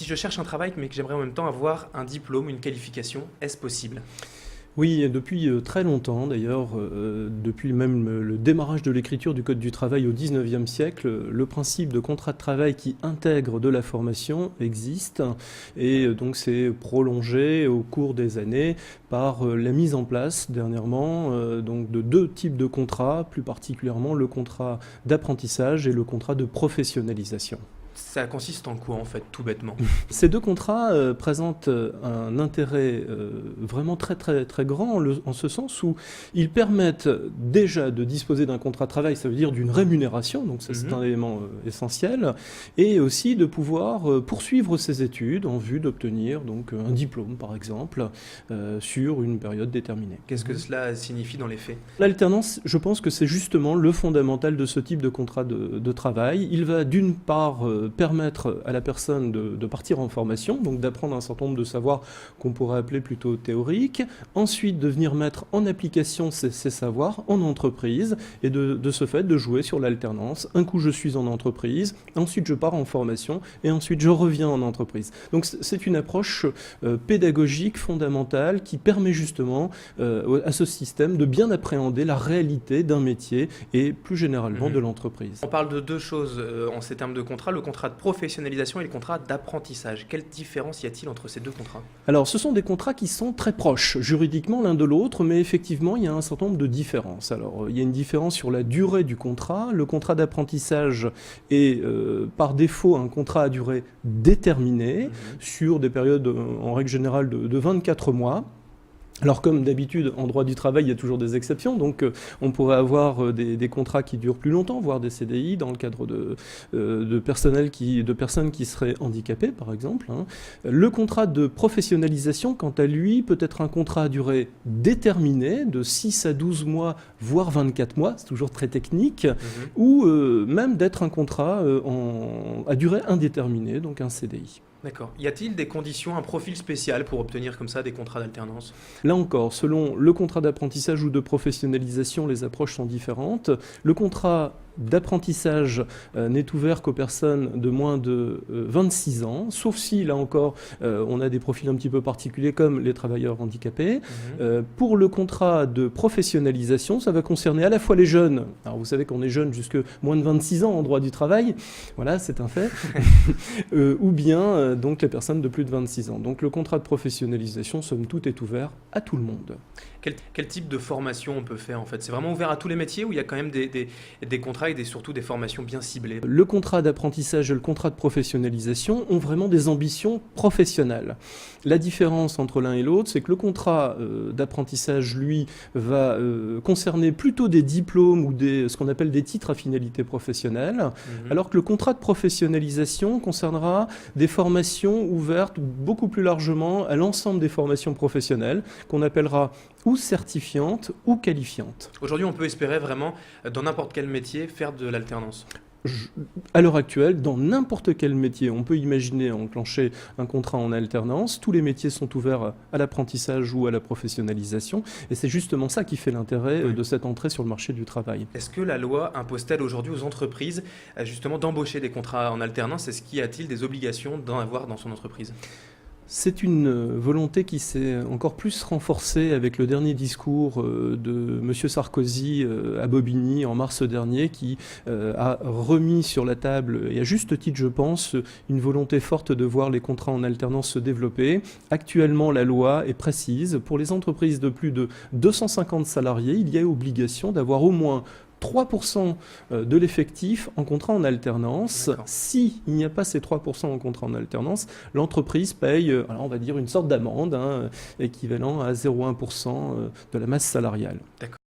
je cherche un travail mais que j'aimerais en même temps avoir un diplôme, une qualification, est-ce possible? Oui, depuis très longtemps d'ailleurs, depuis même le démarrage de l'écriture du Code du travail au XIXe siècle, le principe de contrat de travail qui intègre de la formation existe et donc c'est prolongé au cours des années par la mise en place dernièrement donc de deux types de contrats, plus particulièrement le contrat d'apprentissage et le contrat de professionnalisation. Ça consiste en quoi en fait, tout bêtement? Ces deux contrats présentent un intérêt vraiment très grand en ce sens où ils permettent déjà de disposer d'un contrat de travail, ça veut dire d'une rémunération, donc ça c'est un élément essentiel, et aussi de pouvoir poursuivre ses études en vue d'obtenir donc un diplôme par exemple sur une période déterminée. Qu'est-ce que cela signifie dans les faits? L'alternance, je pense que c'est justement le fondamental de ce type de contrat de travail. Il va d'une part permettre à la personne de partir en formation, donc d'apprendre un certain nombre de savoirs qu'on pourrait appeler plutôt théoriques, ensuite de venir mettre en application ces savoirs en entreprise et de ce fait de jouer sur l'alternance. Un coup je suis en entreprise, ensuite je pars en formation et ensuite je reviens en entreprise. Donc c'est une approche pédagogique fondamentale qui permet justement à ce système de bien appréhender la réalité d'un métier et plus généralement de l'entreprise. On parle de deux choses en ces termes de contrat, le contrat de professionnalisation et le contrat d'apprentissage. Quelle différence y a-t-il entre ces deux contrats? Alors ce sont des contrats qui sont très proches juridiquement l'un de l'autre, mais effectivement il y a un certain nombre de différences. Alors il y a une différence sur la durée du contrat. Le contrat d'apprentissage est par défaut un contrat à durée déterminée sur des périodes en règle générale de 24 mois. Alors comme d'habitude, en droit du travail, il y a toujours des exceptions, donc on pourrait avoir des contrats qui durent plus longtemps, voire des CDI dans le cadre de personnes qui seraient handicapées, par exemple. Le contrat de professionnalisation, quant à lui, peut être un contrat à durée déterminée, de 6 à 12 mois, voire 24 mois, c'est toujours très technique, ou même d'être un contrat à durée indéterminée, donc un CDI. D'accord. Y a-t-il des conditions, un profil spécial pour obtenir comme ça des contrats d'alternance? Là encore, selon le contrat d'apprentissage ou de professionnalisation, les approches sont différentes. Le contrat d'apprentissage n'est ouvert qu'aux personnes de moins de 26 ans, sauf si, là encore, on a des profils un petit peu particuliers comme les travailleurs handicapés. Pour le contrat de professionnalisation, ça va concerner à la fois les jeunes, alors vous savez qu'on est jeune jusque moins de 26 ans en droit du travail, voilà, c'est un fait, ou bien donc les personnes de plus de 26 ans. Donc le contrat de professionnalisation, somme toute, est ouvert à tout le monde. Quel type de formation on peut faire en fait? C'est vraiment ouvert à tous les métiers ou il y a quand même des contrats et surtout des formations bien ciblées? Le contrat d'apprentissage et le contrat de professionnalisation ont vraiment des ambitions professionnelles. La différence entre l'un et l'autre, c'est que le contrat d'apprentissage, lui, va concerner plutôt des diplômes ou ce qu'on appelle des titres à finalité professionnelle, alors que le contrat de professionnalisation concernera des formations ouvertes beaucoup plus largement à l'ensemble des formations professionnelles, qu'on appellera ou certifiantes ou qualifiantes. Aujourd'hui, on peut espérer vraiment, dans n'importe quel métier, faire de l'alternance? À l'heure actuelle, dans n'importe quel métier, on peut imaginer enclencher un contrat en alternance. Tous les métiers sont ouverts à l'apprentissage ou à la professionnalisation. Et c'est justement ça qui fait l'intérêt de cette entrée sur le marché du travail. Est-ce que la loi impose-t-elle aujourd'hui aux entreprises justement d'embaucher des contrats en alternance? Est-ce qu'il y a-t-il des obligations d'en avoir dans son entreprise? C'est une volonté qui s'est encore plus renforcée avec le dernier discours de M. Sarkozy à Bobigny en mars dernier, qui a remis sur la table, et à juste titre je pense, une volonté forte de voir les contrats en alternance se développer. Actuellement, la loi est précise. Pour les entreprises de plus de 250 salariés, il y a obligation d'avoir au moins 3% de l'effectif en contrat en alternance. S'il n'y a pas ces 3% en contrat en alternance, l'entreprise paye, alors on va dire, une sorte d'amende équivalent à 0,1% de la masse salariale.